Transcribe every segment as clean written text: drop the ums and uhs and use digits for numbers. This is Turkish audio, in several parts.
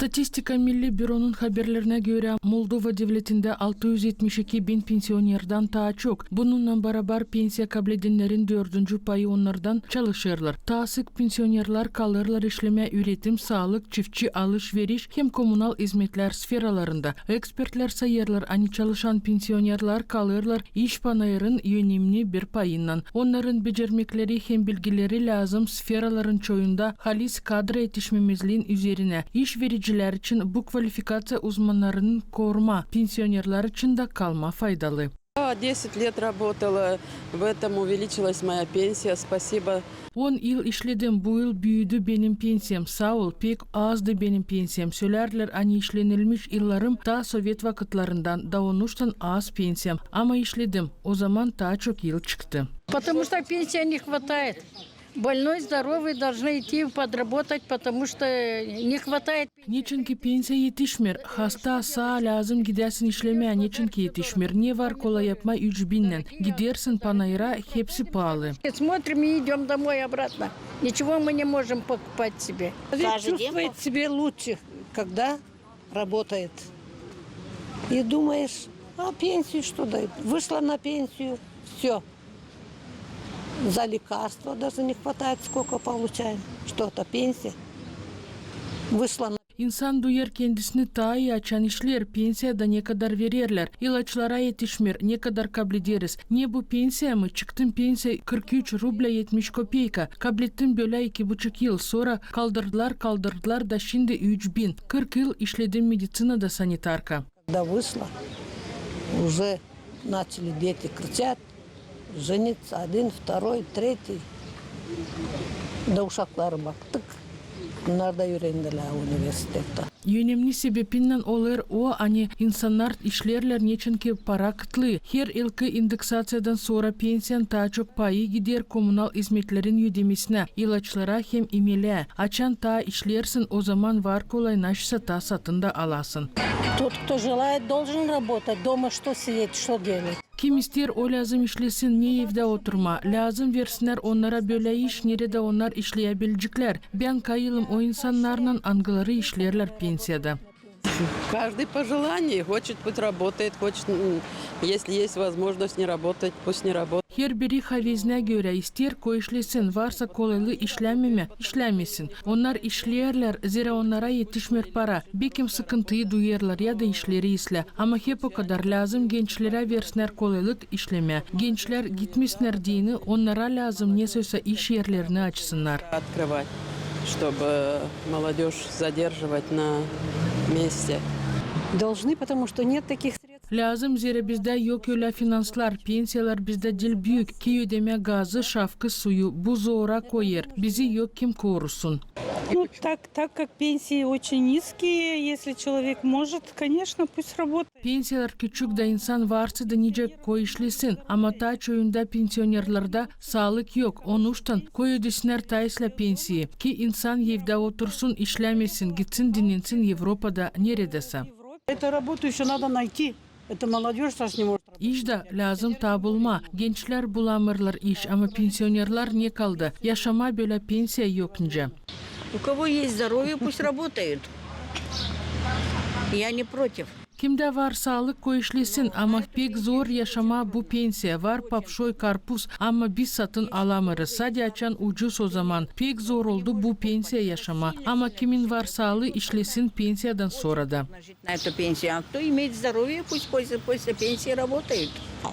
Statistika Milli Büro'nun haberlerine göre Moldova devletinde 672 bin pensionerden daha çok. Bununla beraber pensiya kabul edenlerin 4. payı onlardan çalışırlar. Daha sık pensionerler kalırlar işleme, üretim, sağlık, çiftçi, alışveriş hem kommunal hizmetler sferalarında. Ekspertler sayarlar, hani çalışan pensionerler kalırlar iş panayırın önemli bir payından. Onların becermekleri hem bilgileri lazım sferaların çoğunda halis kadro yetişmemizliğin üzerine. İş vericiler için bu kvalifikasya uzmanlarının koruma, pensionerler için de kalma faydalı. 10 лет работала, в этом увеличилась моя пенсия, спасибо. 10 yıl işledim, bu yıl büyüdü benim pensiyem, sağ ol, pek azdı benim pensiyem. Söylerler, hani işlenilmiş yıllarım da Sovyet vakitlarından, da onuştan az pensiyem. Ama işledim, o zaman daha çok yıl çıktı. Потому что пенсия не хватает. Больной, здоровый должны идти подработать, потому что не хватает. Niçin ki pensiya yetişmir? Hasta sağ lazım gidersin işlemeye. Niçin ki yetişmir? Ne var kolay yapma 3000'den? Gidersin panayıra, hepsi pahalı. Смотрим и идем домой обратно. Ничего мы не можем покупать себе. Человек чувствует себя лучше, когда работает. И думаешь, а пенсию что дают? Вышла на пенсию, все. За лекарства даже не хватает, сколько получаем. Что-то пенсия. Вышла на... İnsan duyar kendisini daha iyi açan işler, pensiyada ne kadar verirler, ilaçlara yetişmir, ne kadar kabul ederiz. Ne bu pensiya mı? Çıktım pensiya 43 ruble 70 kopeyka. Kabul ettim böyle 2,5 yıl sonra kaldırdılar da şimdi 3000. 40 yıl işledim медицинада санитарка. Когда вышла, уже начали дети кричать, жениться один, второй, третий. Да uşakları baktık. Bunlar da öğrendiler üniversitede. Önemli sebebinden olur o, hani insanlar işlerler niçin ki para kıtlı. Her yılki indeksasyondan sonra pensiyan daha çok payı gider kommunal hizmetlerin ödemesine, ilaçlara hem emele. Açan daha işlersin, o zaman var kolaylaşsa ta satında alasın. Тот, кто желает, должен работать. Дома что сидеть, что делать? Kim ister o lazım işlesin, ne evde oturma. Lazım versinler onlara böyle iş, nerede onlar işleyebilecekler. Ben kayılım o insanlarla angıları işlerler pensiyada. Каждый по желанию хочет, пусть работает, хочет, если есть возможность не работать, пусть не работает. Her biri havezine göre ister ko işlesin, varsa kolaylı işlemesin. Onlar işlerler, zira onlara yetişmir para. Bir kim sıkıntıyı duyarlar ya da işleri isle. Ama hep o kadar lazım gençlere versinler kolaylık işleme. Gençler gitmişler diyeni, onlara lazım ne sözse iş yerlerini açsınlar. Открывать, чтобы молодежь задерживать на месте. Должны, потому что нет таких средств. Lazım zira bizde yok öyle finanslar, pensiyalar bizde dil büyük. Ki ödeme gazı, şafkı, suyu bu zora koyar. Bizi yok kim korusun. Ну, так как пенсии очень низкие, если человек может, конечно, пусть работает. Pensiyalar küçük de insan varsa da nice koy işlesin. Ama ta çoğunda pensionerlerde sağlık yok. Onuştan koy ödesinler taisle pensiyi. Ki insan evde otursun, işlemesin, gitsin dinlensin Avrupa'da neredeyse. Эту работу еще надо найти. Это молодежь сейчас не может. İş de lazım ta bulma. Gençler bulamırlar iş ama pensionerler ne kaldı? Yaşama böyle pensiya yokunca. У кого есть здоровье, пусть работают. Я не против. Kimde var sağlık koy işlesin ama pek zor yaşama bu pensiya var papşoy karpuz ama biz satın alamırız. Sadece açan ucuz o zaman. Pek zor oldu bu pensiya yaşama ama kimin var sağlığı işlesin pensiyadan sonra da. На эту пенсию. А кто имеет здоровье, пусть после пенсии работают.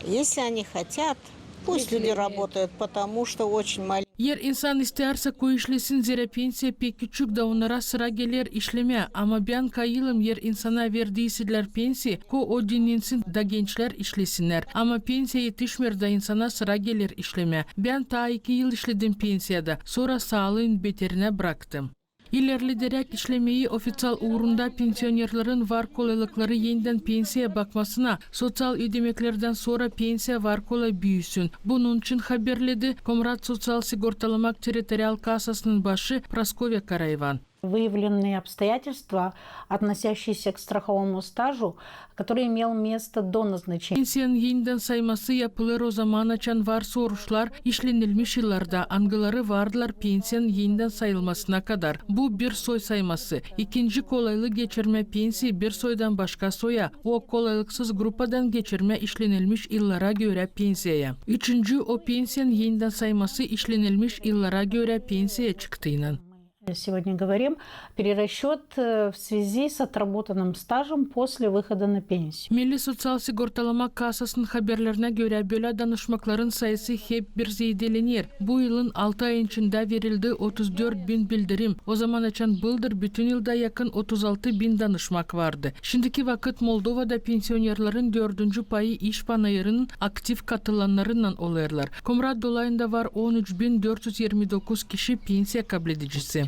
Если они хотят, пусть люди работают, потому что очень маленькие. Yer insan isterse koy işlesin zira pensiya pek küçük de onlara sıra gelir işleme. Ama ben kayılım yer insana verdiyseler pensiya ko o dinlensin da gençler işlesinler. Ama pensiya yetişmir de insana sıra gelir işleme. Ben ta 2 yıl işledim pensiyada. Sonra sağlığın beterine bıraktım. İlerlederek işlemeyi ofisyal uğrunda pensionerlerin var kolaylıkları yeniden pensiya bakmasına, sosyal ödemeklerden sonra pensiya var kolay büyüsün. Bunun için haberledi Komrat Sosyal Sigortalamak Teritorial Kasası'nın başı Praskovya Karayvan. Выявленные обстоятельства, относящиеся к страховому стажу, который имел место до назначения. Pensiyanın yeniden sayması yapılır o zaman açan var soruşlar işlenilmiş yıllarda angıları vardılar pensiyanın yeniden sayılmasına kadar. Bu bir soy sayması. İkinci kolaylı geçirme pensiya bir soydan başka soya o kolaylıksız grupadan geçirme işlenilmiş yıllara göre pensiyaya. Üçüncü o pensiyanın yeniden sayması işlenilmiş yıllara göre pensiyaya çıktığının. Сегодня говорим перерасчет в связи с отработанным стажем после выхода на пенсию. Milli Sosyal Sigortalama Kasası'nın haberlerine göre böyle danışmakların sayısı hep bir zedelenir. Bu yılın 6 ay içinde verildi 34 bin bildirim. O zaman açan bıldır bütün yılda yakın 36 bin danışmak vardı. Şimdiki vakit Moldova'da pensiyonerlerin 4. payı iş panayırının aktif katılanlarından oluyorlar. Komrad dolayında var 13.429 kişi pensiya kabul edicisi.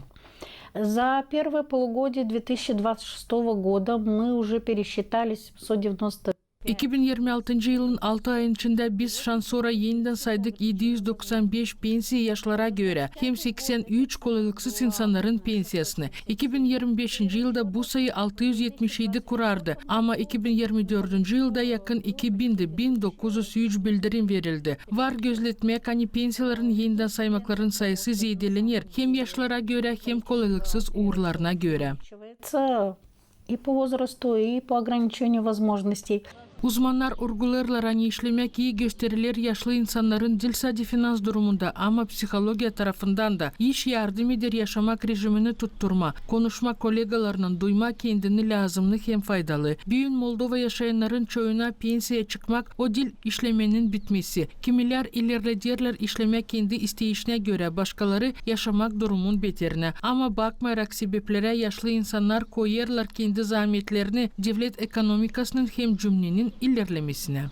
За первое полугодие 2026 года мы уже пересчитали 790. 2026 yılın 6 ayın içinde biz şansora yeniden saydık 795 pensiya yaşlara göre hem 83 kolaylıksız insanların pensiyasını. 2025 yılda bu sayı 677 kurardı ama 2024 yılda yakın 2000'de 1903 bildirim verildi. Var gözletmek hani pensiyaların yeniden saymakların sayısı zedelenir hem yaşlara göre hem kolaylıksız uğurlarına göre. И по возрасту, и по ограничению возможностей. Uzmanlar urgularlar hani işlemek iyi gösterilir yaşlı insanların dil sadece finans durumunda ama psikolojiya tarafından da iş yardım eder yaşamak rejimini tutturma, konuşma kolegalarının duyma kendini lazımlı hem faydalı. Büyün Moldova yaşayanların çoğuna pensiyaya çıkmak o dil işlemenin bitmesi. Kimiler ilerlederler işlemek kendi isteyişine göre başkaları yaşamak durumun beterine. Ama bakmayarak sebeplere yaşlı insanlar koyarlar kendi zahmetlerini devlet ekonomikasının hem cümlenin ilerlemesine.